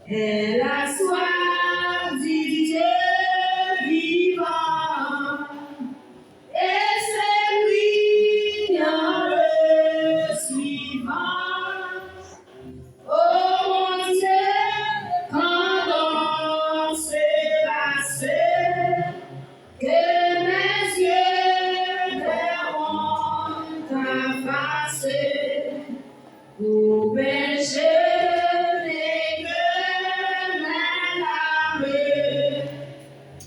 Elle a soif du Dieu vivant, et c'est lui en le suivant. Oh mon Dieu, quand c'est passé, que mes yeux verront ta face, pour pécher les que mes larmes,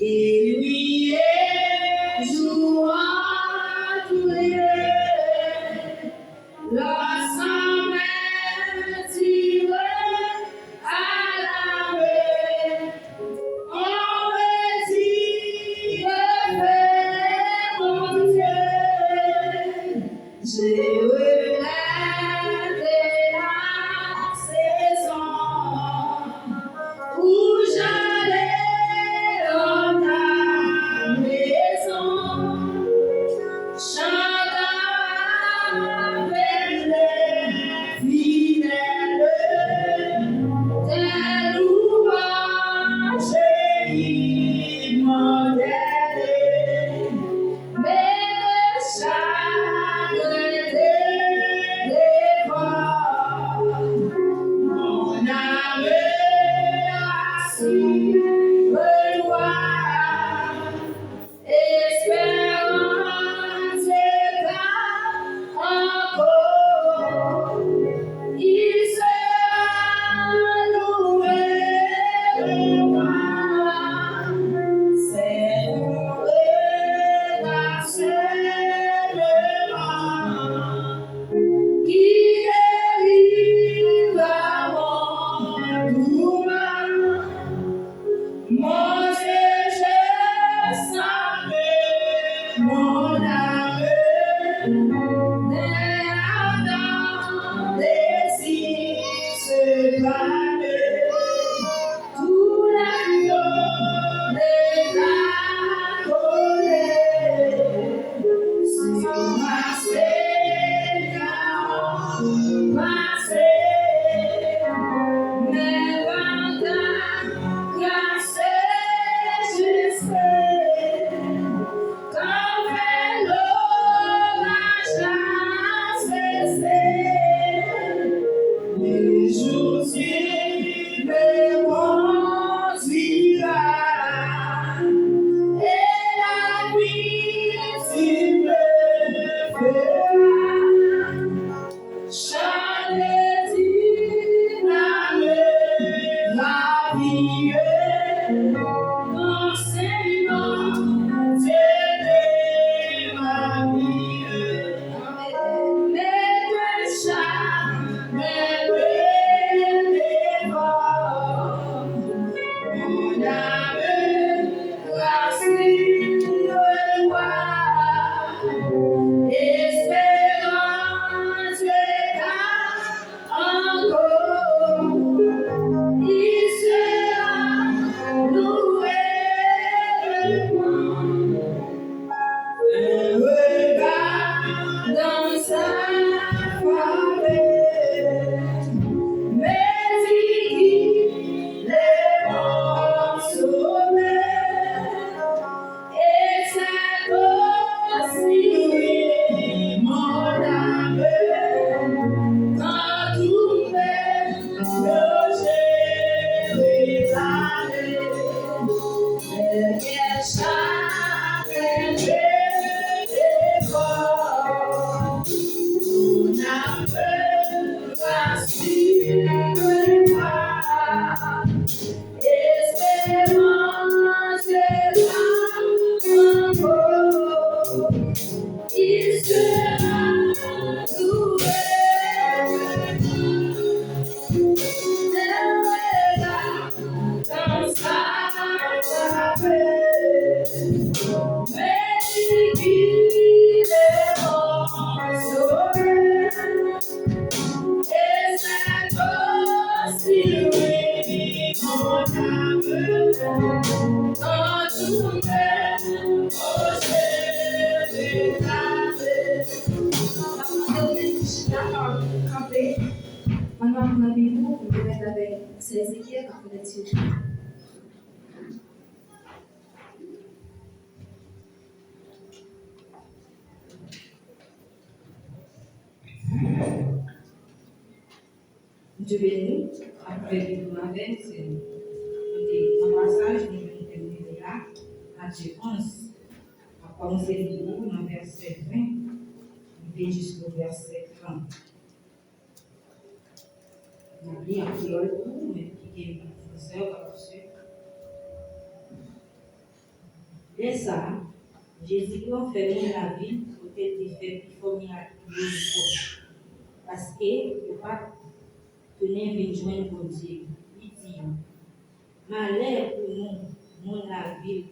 et lui est jouant tous les lorsqu'en même tiré à la main. On me dit fais mon Dieu, j'ai relaté la saison où j'allais dans ta maison, chantant avec les fidèles, tes louanges immortelles, mais de chaque dévore, mon âme a su revoir. Espérance encore, il sera loué le roi. C'est loué par seulement qui délivre mon douleur. Mon Dieu, je savais mon âme, mais Adam désire se battre, tout l'agneau de la colère, sur ma Seigneur, ma Seigneur, mais pendant grâce j'espère, quand fait l'orage a cessé, les jours il me conduira, et la nuit il me fera chanter la vie, enseignant Dieu de ma vie. Mais de jamais dévore, mon âme racine le roi, espérance encore, il sera C'est Ézéchiel qui fait dessus. Dieu béni, après le matin, c'est un passage qui vient de terminer là, Matthieu 11. Après, on s'est dit dans le verset 20, et jusqu'au verset 30. On a dit en créole, mais qui est le professeur, dès ça, Jésus a fait la ville pour être fait plus formidable parce qu'il ne pas tenir de joindre Bondye. Il dit, malheur pour nous, la ville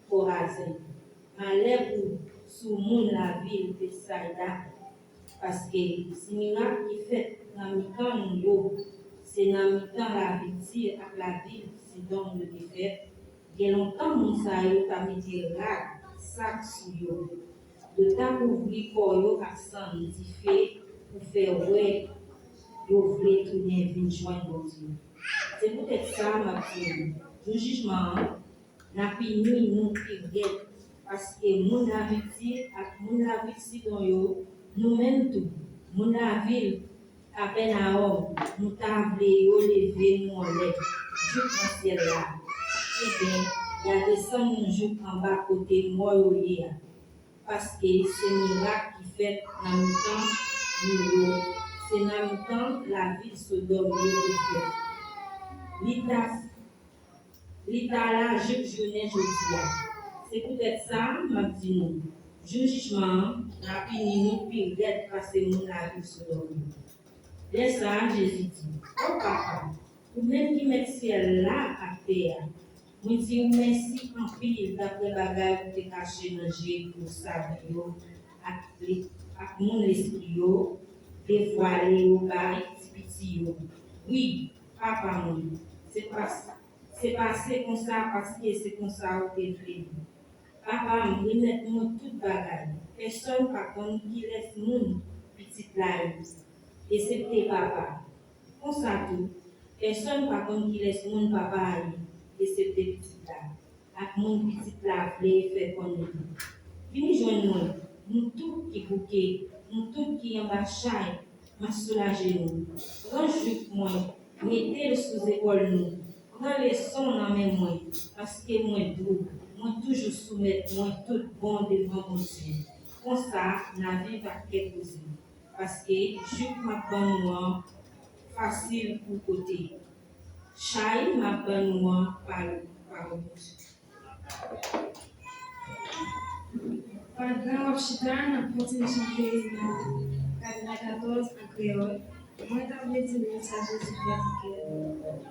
Corazin. Malheur pour sous nous, la ville de Saïda. Parce que si miracle qui fait dans le temps, c'est dans le temps la victime avec la ville, c'est dans le défait. Il y a longtemps, mon saïd a mis des rags, sacs sur eux. De temps pour ouvrir pour eux, accent, dit fait, pour faire ouais, vous voulez tourner, venir joindre Dieu. C'est peut-être ça, ma fille. Le jugement, n'a pas mis nous qui parce que mon habitude, mon habitude dans eux, nous-mêmes tout, mon ville, à peine à homme, nous t'avons levé, nous en lève, Dieu dans ciel là. Eh bien, il y a des sommes jours en bas côté moi parce que c'est miracle qui fait dans le temps, c'est dans le temps la vie se donne L'État là, je dis là. C'est peut-être ça, m'a dit nous. Jugement, n'a fini nous pire d'être passé mon la vie se donne. Dès ça, Jésus dit, oh papa, ou même qui met ciel là à terre. Moi, dis merci en pile d'après bagaille que tu as caché dans le pour sa vie, avec mon esprit, dévoilé au bail, petit. Oui, papa, c'est passé comme ça parce que c'est comme ça où tu es prévu. Papa, je vais mettre toute bagaille. Personne par contre qui laisse mon petit live. Et c'était papa. Comme ça tout. Personne par contre qui laisse mon papa aller. Et c'est des petits là. Avec mon petit là, les fait connaître. Venez joindre moi. Nous tous qui bouquet, nous tous qui en bas chaille, m'a soulagé nous. Range moi, mettez-le sous épaule nous. Prends les sons dans mes mains, parce que moi doux, moi toujours soumettre, moi tout bon devant mon Dieu. Comme ça, la vie va quelque chose. Parce que je m'apprends moi facile pour côté. Chai m'apprend moi par Pendant l'Occitan, on continue de chanter la 14 en créole. Moi, je vais dire le message de Jésus.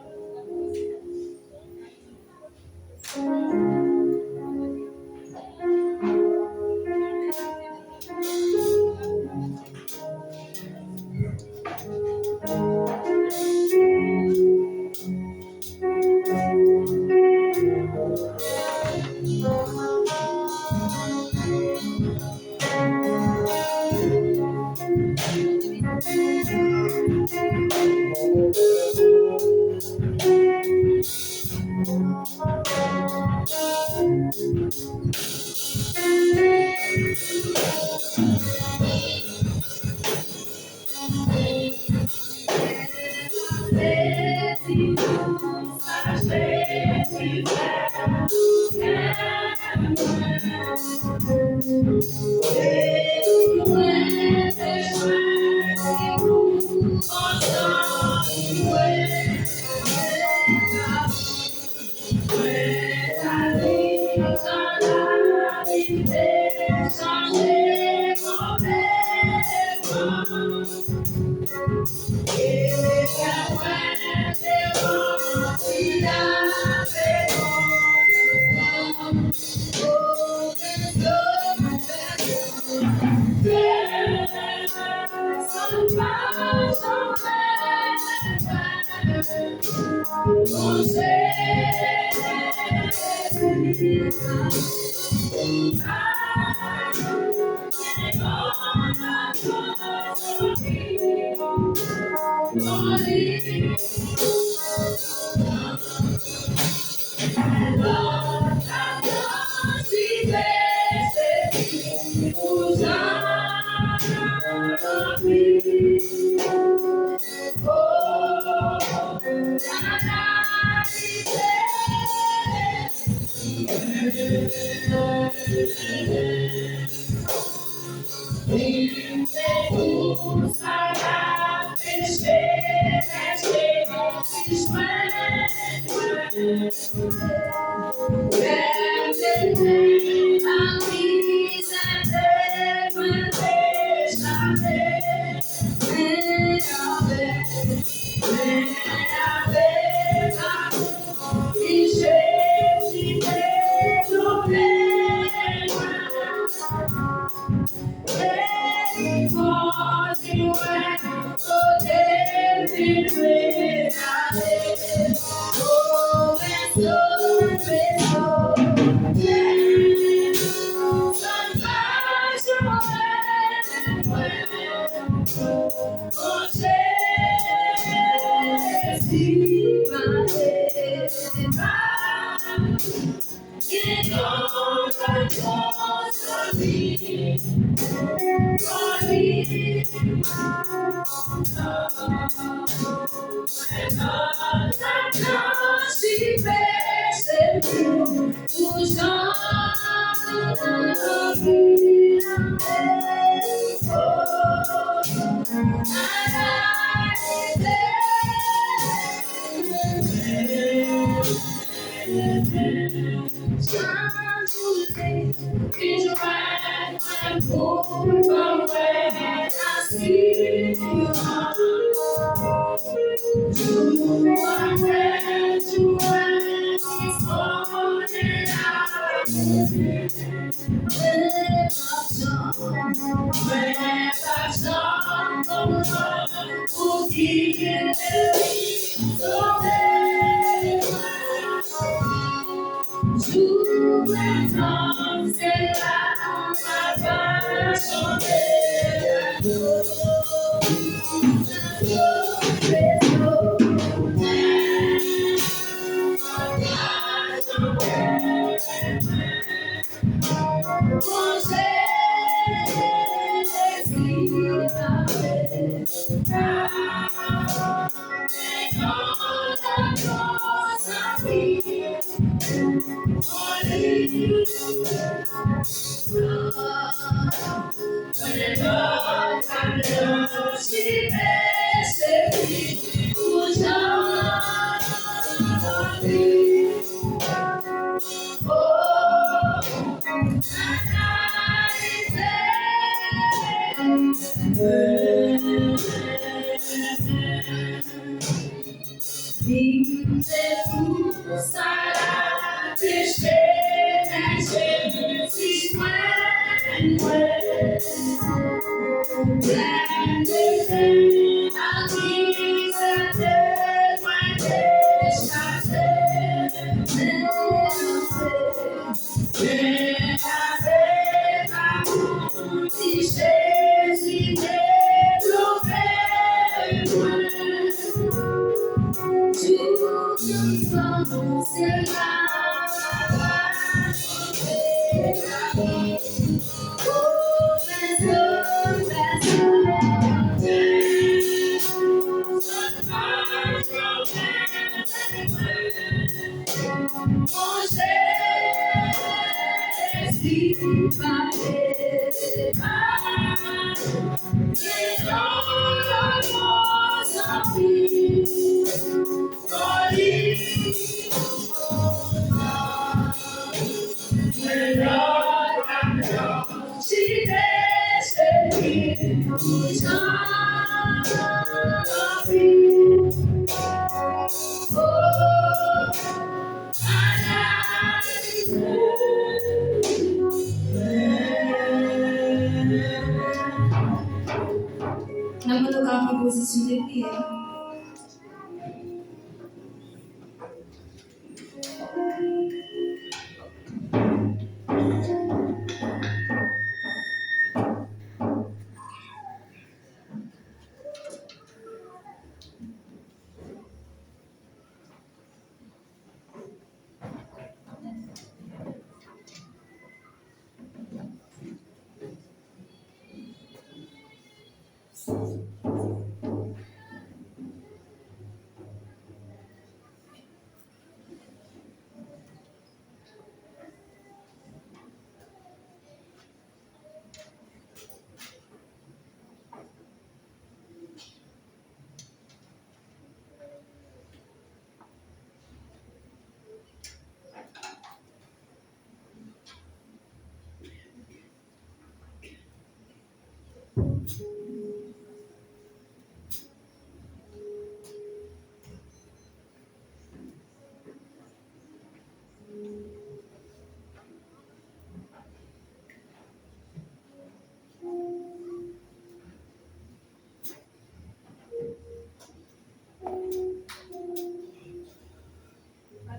Nós vamos tocar uma posição de pé.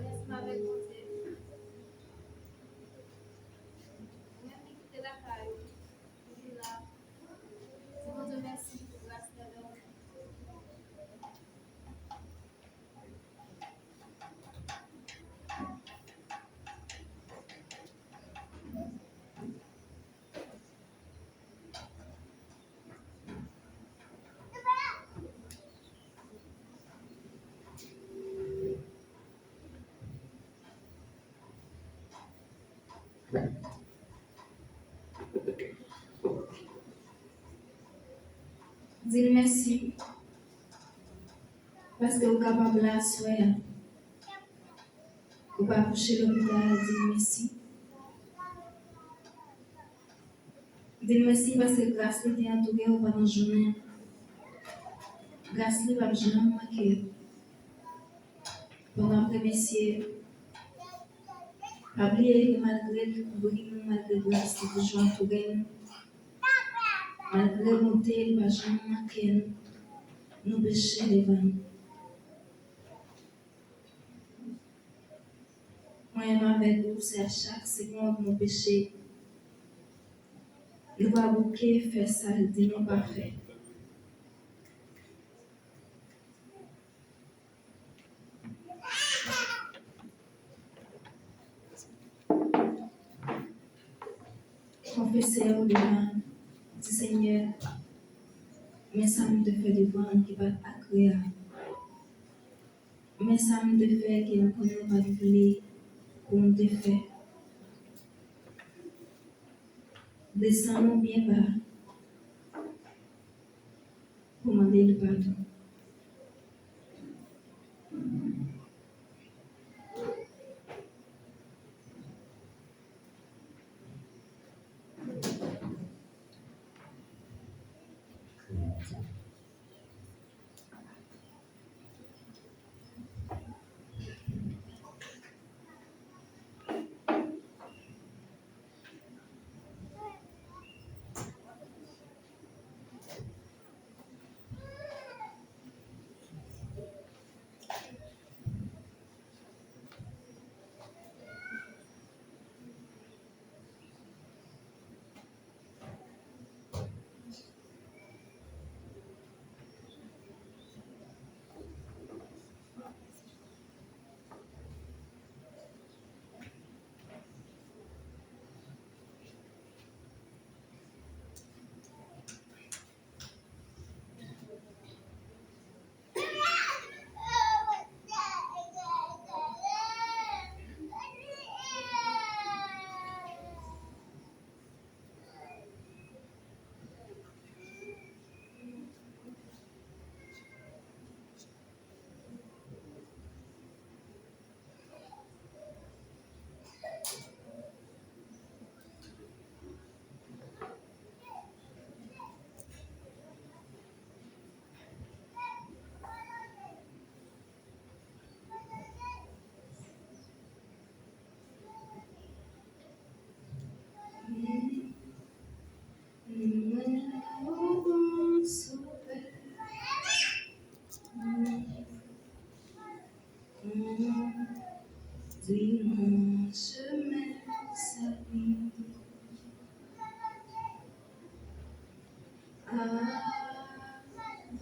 Laisse-moi avec mon Dieu. Même quitter la caille. Il est là. C'est bon, Dieu merci pour grâce de l'homme. Dis merci parce que vous êtes capable de la soeur. Vous pas coucher l'hôpital, dis merci. Dis merci parce que grâce à Dieu entouré pendant la journée. Grâce à Dieu, je vais jamais manquer. Pendant que messieurs, oubliez que malgré le bruit, malgré grâce, c'est toujours entouré. Malgré le monter, il va jamais manquer. Nous péchons devant nous. Moi, avec vous, c'est à chaque seconde mon péché. Il va bouquer, faire ça, il dit non pas fait. Confessez au devant du Seigneur, mais ça me fait devant qui va agréable. Mais ça me fait qu'il ne connaît pas de voler pour me défaire. Descendons bien bas pour demander le pardon.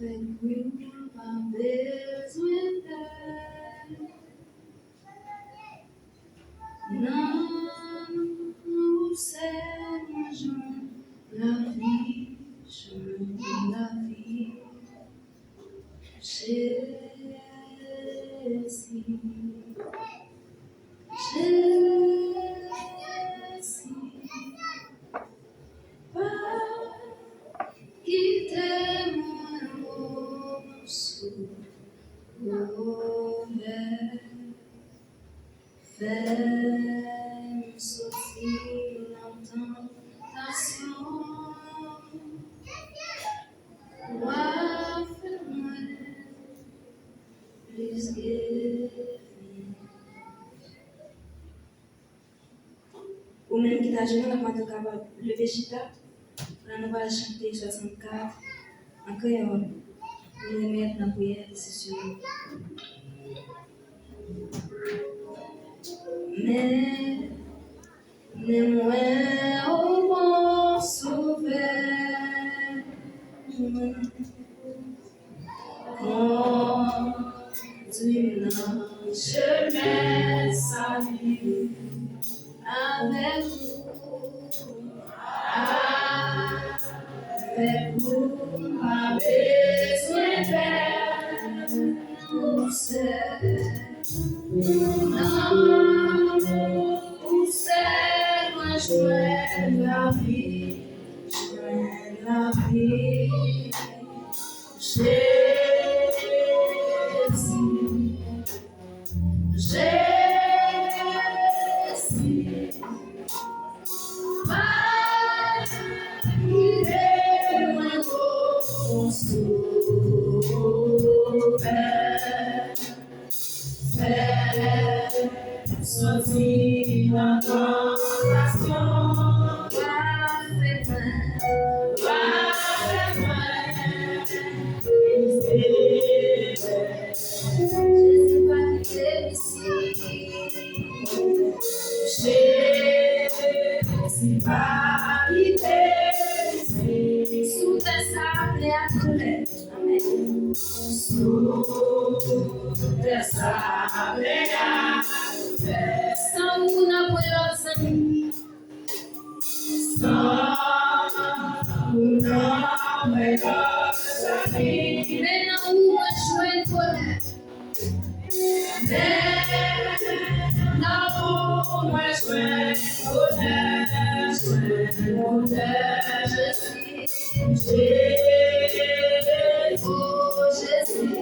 Avec lui, pas besoin d'aide. Non, c'est la vie, chemin de la vie. Fais-moi sortir en tentation. Fais-moi plus guéri. Ou même qui t'a gêné, on n'a pas capable de lever chita. Là, nous allons chanter 64 en créole. Nous allons mettre dans la prière, c'est sûr. Mais moi, au bon sauveur, conduis-moi dans chemin salut avec vous, ma besoin pour c'est moi joindre la vie, Jésus, moi mon sauveur. Sorti dans tentation, Jésus va quitter ici. Jésus va quitter ici. Sous tes sables et à colère. Amen. Sous tes sables et à colère. Sans vous n'avez l'autre ami. Sans vous n'avez l'autre ami. Maintenant vous me jouez colère. Maintenant moi jouez colère. Je suis Jésus. Oh Jésus.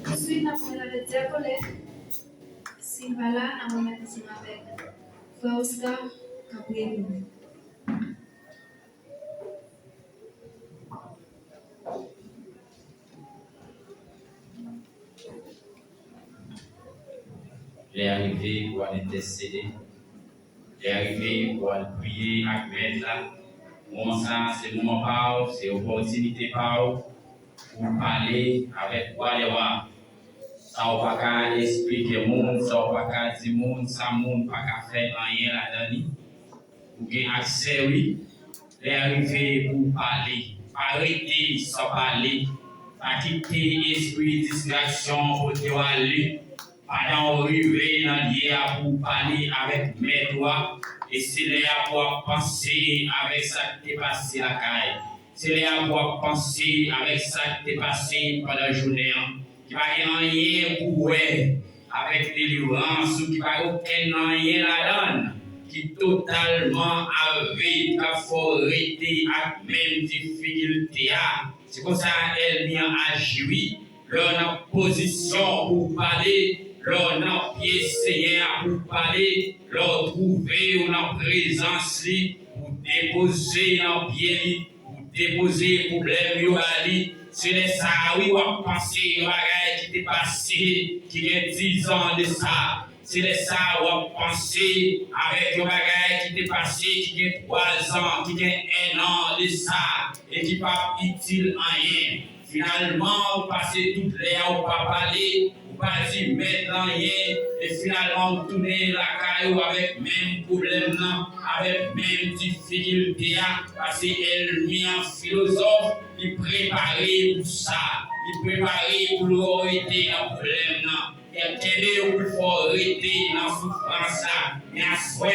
Ensuite, après le diacolet, s'il va là, on va mettre ensemble avec Frère Oscar, après nous. J'ai arrivé pour intercéder. J'ai arrivé pour prier avec là. Moment ça, c'est moment pas, c'est opportunité pas pour parler avec quoi les voir. Ça on pas qu'à expliquer monde, ça on pas qu'à dire monde, ça monde pas qu'à faire rien là-dedans. Pour gagner accès oui. J'ai arrivé pour parler. Arrêtez sans parler. Pas quitter l'esprit de distraction pour te aller. Pendant arriver dans l'IA pour parler avec mes doigts. Et c'est là pour penser avec ça qui t'est passé la caille. C'est là pour penser avec ça qui t'est passé pendant la journée. Qui va rien pour avec délivrance ou qui va aucun rien la donne. Qui totalement avec la forêt avec même difficulté. C'est comme ça elle vient agir. L'on a position pour parler. L'on a pied Seigneur pour parler, l'on trouver en présence pour déposer en pied, pour déposer problème c'est les ça oui on penser bagaille qui t'est passé qui a 10 ans de ça. C'est les ça on penser avec un bagaille qui t'est passé qui a 3 ans, qui a 1 an de ça et qui pas utile en rien. Finalement, on passe toutes les heures, on pas parler, on pas dire mettre rien, et finalement, on tourne la caillou avec même problème, avec même difficulté, parce qu'elle met un philosophe, il préparé pour ça, il préparé pour l'arrêter un problème, et qu'elle pour faut arrêter dans la souffrance, et à soi,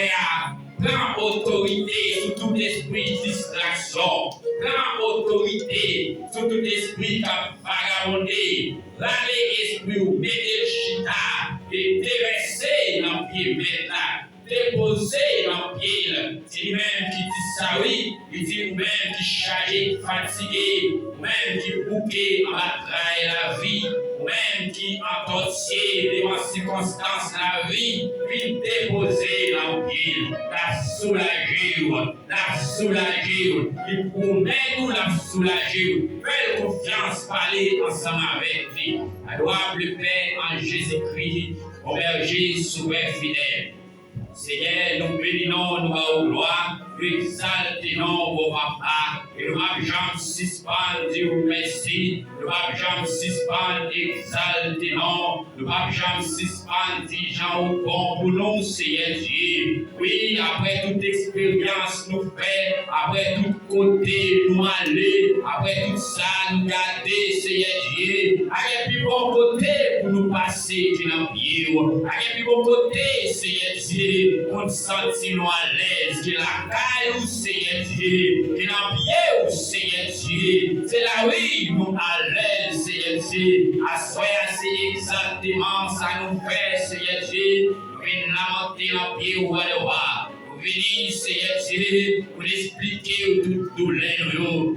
prends autorité sur tout esprit de distraction. Prends autorité sur tout esprit qui a vagabondé. Râler esprit ou mettez le chita et déverser dans le pied maintenant. Déposer dans le pied. C'est lui-même qui dit ça, oui. Il dit lui-même qui chargé, fatigué. Lui-même qui bouquet en bataille la vie. Même qui en tortier devant circonstances la vie, puis déposer dans le pied, la soulager, il promet nous la soulager, faites confiance, parler ensemble avec lui. Adorable le Père en Jésus-Christ, au berger souverain fidèle. Seigneur, nous bénissons, nous avons gloire, nous exaltons vos papas, et nous avons jamais suspendre, dire merci, nous avons jamais suspendre, exaltons, nous avons jamais suspendre, dire Jean au bon pour nous, Seigneur Dieu. Oui, après toute expérience nous fait, après tout côté nous aller, après tout ça nous garder, Seigneur Dieu, avec plus bon côté pour nous passer dans le pied, avec plus bon côté, Seigneur Dieu. On sentit nous à l'aise, que la caille où Seigneur Dieu, que dans le pied où Seigneur Dieu, c'est là oui, nous à l'aise, Seigneur Dieu, à soi, c'est exactement ça nous fait, Seigneur Dieu, nous venons lamenter dans le pied où on va le voir. Venir, Seigneur Dieu, pour expliquer toute douleur que maman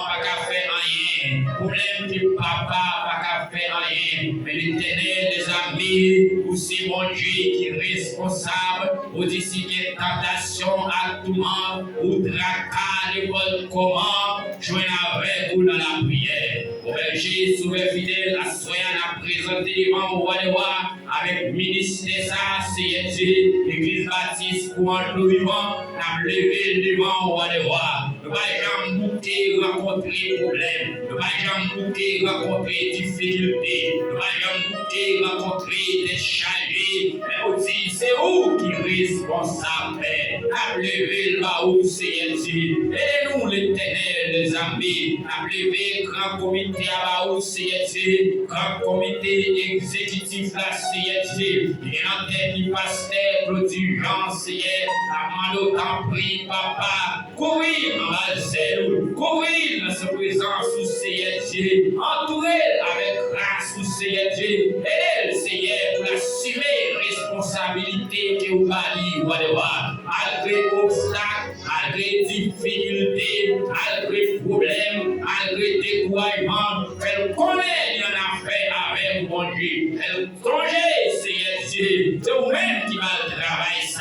n'a pas faire rien, problème que papa n'a pas faire rien, mais l'Éternel, les amis, ou c'est mon Dieu qui est responsable, ou d'ici qu'il y a tentation à tout le monde, ou tracas, n'importe comment, joindre avec vous dans la prière. Au berger, souverain fidèle, la soyant à présenter devant vous, allez voir, avec ministère ça, Seigneur Dieu, l'église baptiste, pour un nous vivant, n'a levé devant vous, allez voir. Nous n'avons jamais bouqué rencontrer problème, nous n'avons jamais bouqué rencontrer difficulté, nous n'avons jamais bouqué rencontrer des chargés, mais aussi c'est vous qui êtes responsable. N'a levé là-haut, Seigneur Dieu, aidez-nous l'Éternel, les amis, n'a levé grand comité à là-haut, Seigneur Dieu, grand comité exécutif là, Seigneur Dieu, il y a en tête du pasteur, Claude Seigneur, la mano t'en prie, papa, courir dans la zèle, courir dans sa présence, sous Seigneur Dieu, entouré avec grâce, sous Seigneur Dieu, aidez le Seigneur pour assumer responsabilité que vous allez voir, malgré obstacles, malgré difficultés, malgré problèmes, malgré découragement, elle connaît, il y en a fait avec mon Dieu, elle connaît, Seigneur Dieu, c'est vous-même qui va travailler ça.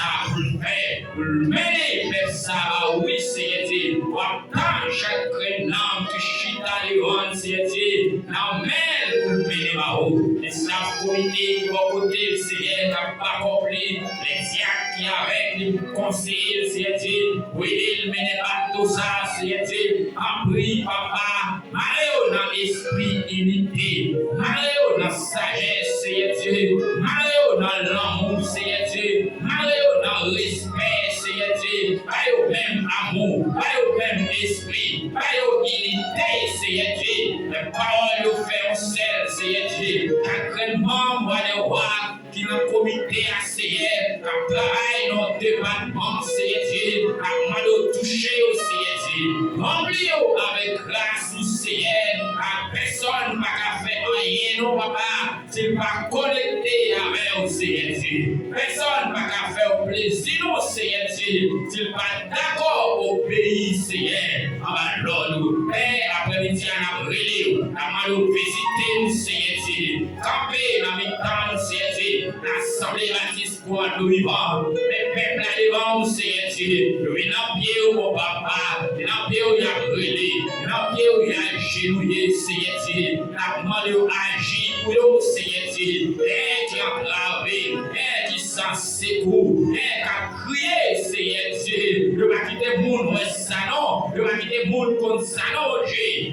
mener vers ça, oui, Seigneur, ou attendre chaque âme qui chita les rondes, Seigneur, dans mêle pour le mener ma haut. Et ça, comité qui va côté, Seigneur, qui n'a pas accompli les diacres qui avec les conseillers, Seigneur, oui, il menait pas tout ça, Seigneur, en prie, papa, marre dans l'esprit unité, marre dans la sagesse, Seigneur, marre dans l'amour, Seigneur, marre dans le respect, Seigneur, pas au même amour, pas au même esprit, pas au unité, Seigneur, les paroles nous font sel, Seigneur, chaque membre des rois qui dans le comité à Seigneur, qui travaille dans le département, Seigneur, à mal toucher au Seigneur, remplis-nous avec grâce, Seigneur, à personne ne va faire rien, non, papa, s'il pas connecté avec au Seigneur, personne ne va faire plaisir, non, Seigneur, s'il pas d'accord au pays, Seigneur, alors nous, Père, après-midi, on a brûlé, on a mal visité, Seigneur, camper dans les temps, Seigneur, l'Assemblée baptiste pour nous vivants, les peuples devant, Seigneur, nous venons pied au papa, nous venons pied au brûlé, nous venons pied au genouillé, Seigneur, la demande agir pour nous, Seigneur, qui a gravé, qui s'en secoue, qui a crié, Seigneur, ne va quitter le monde, ça non, ne va quitter le monde comme ça non,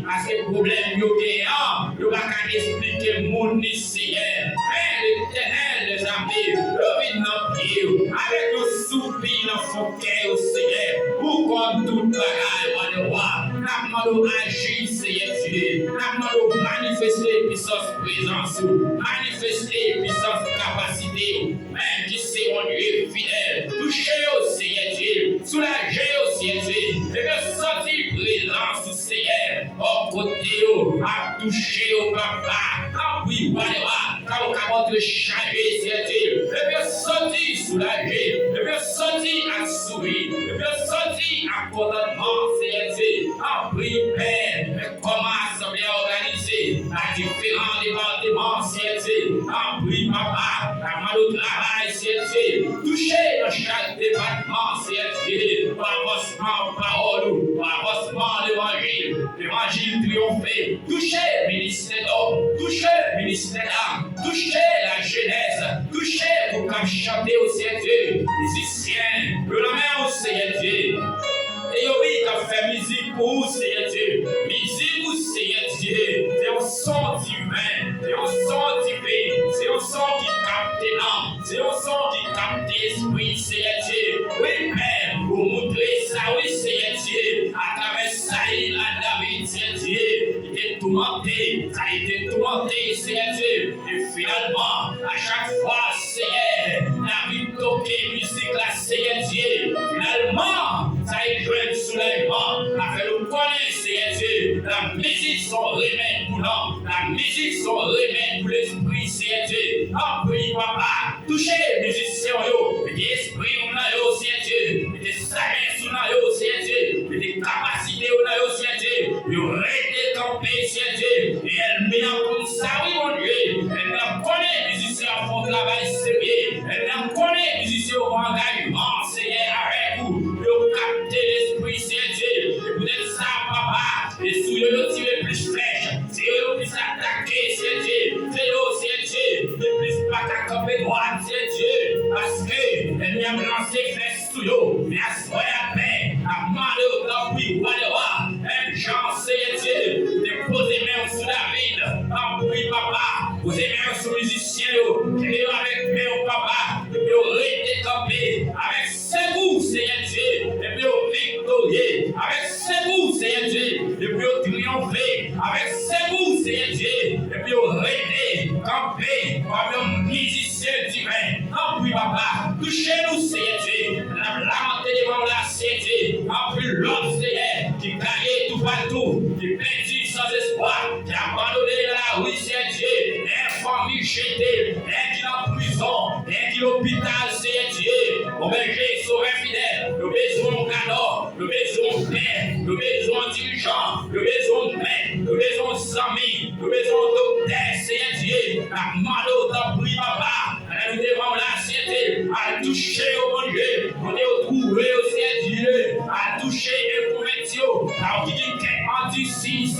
parce que le problème, il ne va pas expliquer le monde, Seigneur, l'Éternel, les amis, le vide dans le pied, avec le soupir dans son cœur, Seigneur, pour qu'on tout bagaille, on le voit, n'a pas agir, Seigneur, n'a pas manifester puissance présence, manifester puissance capacité, même qui c'est mon Dieu fidèle, toucher au Seigneur, soulager au Seigneur, et bien sortir présence, Seigneur, au côté, à toucher au papa, à oui, voilà, quand on va charger, Seigneur, et bien sortir soulager, et bien sortir à sourire, et bien sortir à contentement, Seigneur, à prier, Père, comment assemblée organisée, à différents départements, Seigneur, à prier, papa, à mal au travail, Seigneur, toucher dans chaque département, Seigneur, par avancement parole, par avancement l'évangile triomphé, toucher le ministère d'homme, toucher le ministère d'âme, toucher la jeunesse, toucher pour qu'on chante au Seigneur, musiciens, le nom au Seigneur. Et oui, qui fait musique pour vous, Seigneur Dieu. Musique pour Seigneur Dieu. C'est un son divin. C'est un son divin. C'est un son qui capte l'âme. C'est un son qui capte l'esprit, Seigneur Dieu. Oui, Père, pour montrer ça, oui, Seigneur Dieu. À travers ça, il a David, Seigneur Dieu. Il était tourmenté. Ça a été tourmenté, Seigneur Dieu. Et finalement, à chaque fois, Seigneur, David toquait musique là, Seigneur Dieu. Finalement, ça a été joué soulèvement, afin de connaître, Seigneur Dieu, la musique son remède pour l'homme, la musique son remède pour l'esprit, Seigneur Dieu. En priant, papa, touchez les musiciens, les esprits, Seigneur Dieu, les sagesse, Seigneur Dieu, les capacités, Seigneur Dieu, les rester campés, Seigneur Dieu, et elle met en compte ça, oui, mon Dieu, elle n'a connaît les musiciens à fond travail sérieux, elle n'a connaît les musiciens au engagement, Seigneur, avec vous, le capter l'esprit, Seigneur Dieu, et vous êtes ça, papa, et sous le tirer plus flèche, c'est eux qui s'attaquent, Seigneur Dieu, c'est eux, Seigneur Dieu, et plus pas qu'à camper droite, Seigneur Dieu, parce que elle vient lancer flèche sous eux, mais à ce moment à paix, à mal dans le puits, voilà, un Jean, Seigneur Dieu, déposer main sous David, en puits, papa, poser main sous les musiciens, et avec main, papa, et puis rester campé, avec ses goûts, Seigneur Dieu, et puis victorieux, avec ses goûts, Seigneur Dieu, et puis triompher, avec ses goûts, Seigneur Dieu, et puis rester campé, comme un musicien divin, en puis, papa, touchez-nous, Seigneur Dieu, la lamenté devant la Seigneur Dieu, en plus l'homme, Seigneur, qui gagne tout partout, qui perdu sans espoir, qui a abandonné la rue, Seigneur Dieu, famille jetée, qui est en prison, qui est à l'hôpital, Seigneur Dieu, on veut sauver fidèle, nous besoin de cadeau, nous besoin de paix, nous besoin de dirigeants, nous besoin de maître, nous besoin de amis, nous besoin de docteurs, Seigneur Dieu, la malo t'a pris, papa, nous devons la Seigneur, à toucher au bon Dieu, on est retrouvé,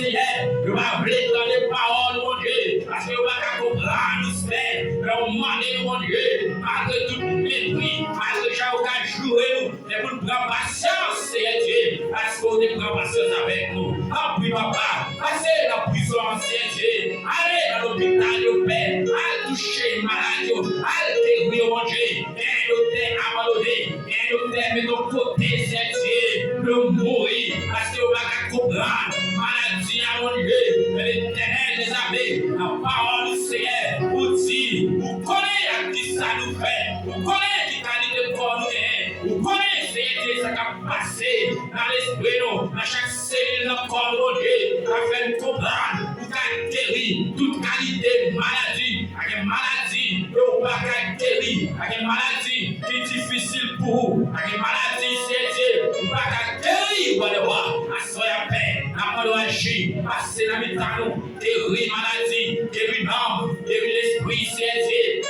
Seigneur, nous va vouloir dans les paroles, mon Dieu, parce que nous va comprendre nous faire, nous demander, mon Dieu, malgré tout mépris, malgré que j'ai joué, mais pour nous prendre patience, Seigneur Dieu, parce qu'on est prend patience avec nous. En plus, papa, passez la prison, Seigneur Dieu, allez dans l'hôpital, le Père, allez toucher malade, allez guérir, mon Dieu, et nous t'es abandonné, et nous t'es mis de côté, Seigneur Dieu, le mourir, parce que nous va comprendre, maladie à mon Dieu, mais l'éternel des armées, la parole du Seigneur, vous dit, vous connaissez à qui ça nous fait, vous connaissez qui qualité de corps nous est, vous connaissez, Seigneur, ça qui a passé dans l'esprit, dans chaque cellule de corps, mon Dieu, afin de comprendre, vous avez guéri toute qualité de maladie, avec une maladie, vous n'avez pas guéri, avec une maladie qui est difficile pour vous, avec une maladie, Seigneur, vous n'avez pas guéri, vous allez voir, à soyez paix, à mon agir, passer dans mes talons, guérir maladie, guérir l'âme, guérir l'esprit, Seigneur,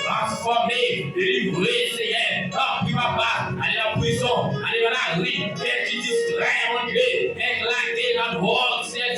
transformer, délivrer, Seigneur, puis papa, aller dans la prison, aller dans la rue, qu'elle qui distrait, mon Dieu, éclater dans le monde, Seigneur,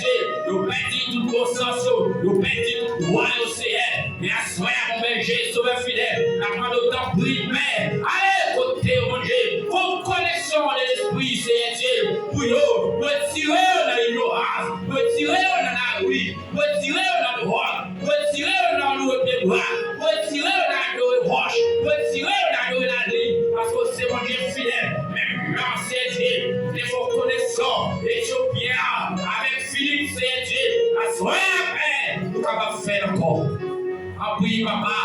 nous perdons toute conscience, nous perdons tout droit, Seigneur, mais à soyez mon berger, sauveur fidèle, la main d'autant pris, mais allez côté, mon Dieu, pour connexion de l'esprit, Seigneur, pour nous, retirer dans l'ignorance, retirer dans la rue, retirer dans le roc, retirer dans le bois, retirer dans le roche, retirer dans la ligne, parce que c'est mon Dieu fidèle, même l'ancien Dieu, les faux connaissants, Éthiopien, avec Philippe, c'est Dieu, à soi la paix, nous capables de faire encore. Ah oui, papa,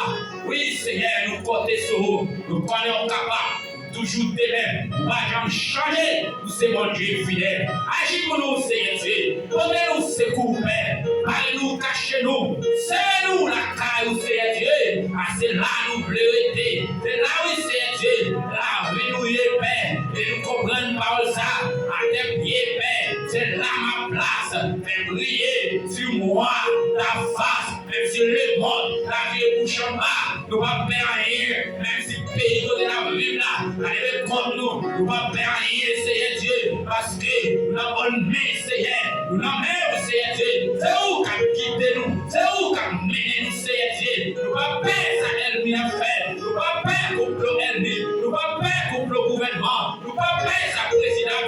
oui, Seigneur, nous comptons sur vous, nous connaissons capables, toujours des mêmes, pas jamais changer, nous c'est mon Dieu fidèle. Agis pour nous, Seigneur Dieu, donnez-nous secours, Père, allez-nous, cachez-nous, serrez-nous la caille, Seigneur Dieu, ah, c'est là nous voulons être, c'est là où Seigneur Dieu, là où nous y est, Père, et nous comprenons parole ça, à tes pieds, Père, c'est là ma place, fais briller sur moi ta face, même si le monde, la vie est bouche en bas, nous ne pas faire rien, même si le pays de la vie là, allez comme nous, nous ne pas faire rien, Seigneur Dieu, parce que nous avons bonne main, Seigneur, nous avons même, Seigneur Dieu, c'est où qu'a quitté nous, c'est où qu'a mené nous, Seigneur Dieu, nous ne pas faire ça, elle nous a fait, nous ne pas faire complot ennemi, nous ne pas faire complot gouvernement, nous ne pas faire ça président,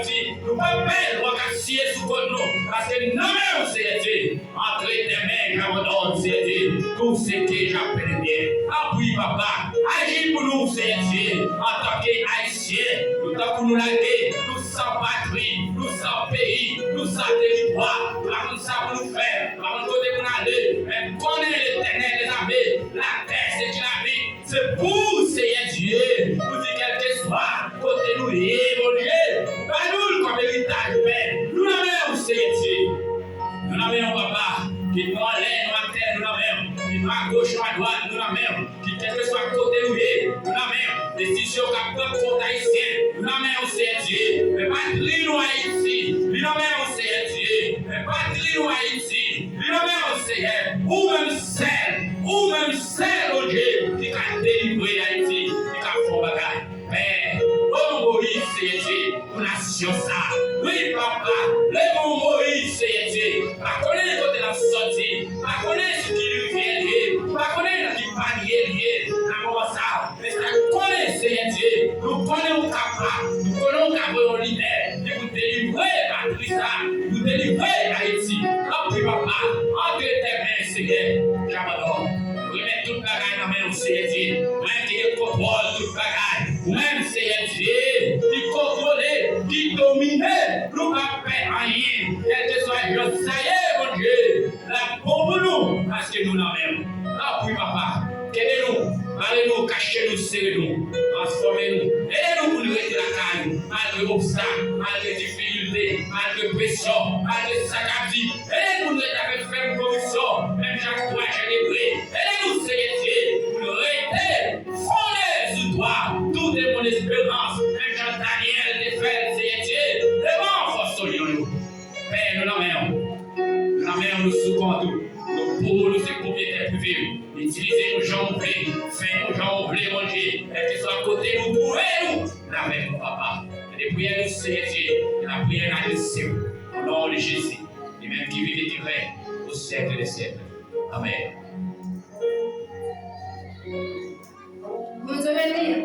nous ne pas faire loi qu'a scié sous nous, parce que nous même, Seigneur Dieu, entre tes mains, j'abandonne, Seigneur Dieu, tout ce que j'appelle bien. Appuie, papa, agis pour nous, Seigneur Dieu, en tant qu'Haïtiens, nous t'avons nous laguer, nous sans patrie, nous sans pays, nous sans territoire, nous savons nous faire, nous côté pour aller, mais connaît l'éternel des armées, la terre, c'est qu'il a mis, c'est pour, Seigneur Dieu, nous dit quel que soit, côté nous, mon Dieu, pas nous comme héritage, Père, nous l'avons, Seigneur Dieu, nous l'avons, papa, qui nous enlève, nous terre, nous l'avons, qui nous à gauche ou à droite, nous l'avons, qui quel que soit côté nous, nous l'avons, décision qu'a pris contre Haïtien, nous l'avons, Seigneur Dieu, mais pas de nous Haïti, nous l'avons, Seigneur Dieu, mais pas de nous Haïti, nous l'avons, Seigneur, ou même celle, oh Dieu, qui a délivré Haïti, qui a fait bagaille. Père, oh Moïse, Seigneur Dieu, pour nation ça. Oui, papa, le bon Moïse, Seigneur Dieu, pas connaître côté la sortie, pas connaître ce qui lui vient lié, pas connaître qui va lié, d'accord ça, mais ça connaît, Seigneur Dieu, nous connaissons capables, nous connaissons capables de leader, de vous délivrer par Christ, vous délivrer Haïti. Ah oui, papa, entre tes mains, Seigneur, j'abandonne. Remettre toute bagaille dans mes mains, Seigneur Dieu, même qui contrôle toute bagaille, même Seigneur Dieu, qui contrôle, qui domine, nous ne pas faire rien, quel que soit le ça y est, mon Dieu, la pour nous, parce que nous n'en même. Ah oui, papa, aidez-nous, allez-nous, cachez-nous, serrez-nous, transformez-nous, aidez-nous pour nous rester la caille, malgré obstacles, malgré difficultés, malgré pression, malgré saccadie, aidez-nous pour nous rester avec ferme conviction, même chaque fois célébré, aidez-nous, Seigneur Dieu, pour nous rester fondés sur toi, tout est mon espérance, même Jean-Daniel, des frères, Seigneur Dieu, devant force sur nous. Père, nous l'amènons, nous sous compte, nous pour nous, c'est propriétaires privés. Utilisez nos gens ouvrés, faites nos gens ouvrés, mon Dieu. Et qu'ils soient à côté, nous pouvez-nous. La même, papa. Et les prières nous, Seigneur Dieu. Et la prière à Dieu, au nom de Jésus. lui-même qui vit et qui règne au siècle des siècles. Amen. Vous devez lire.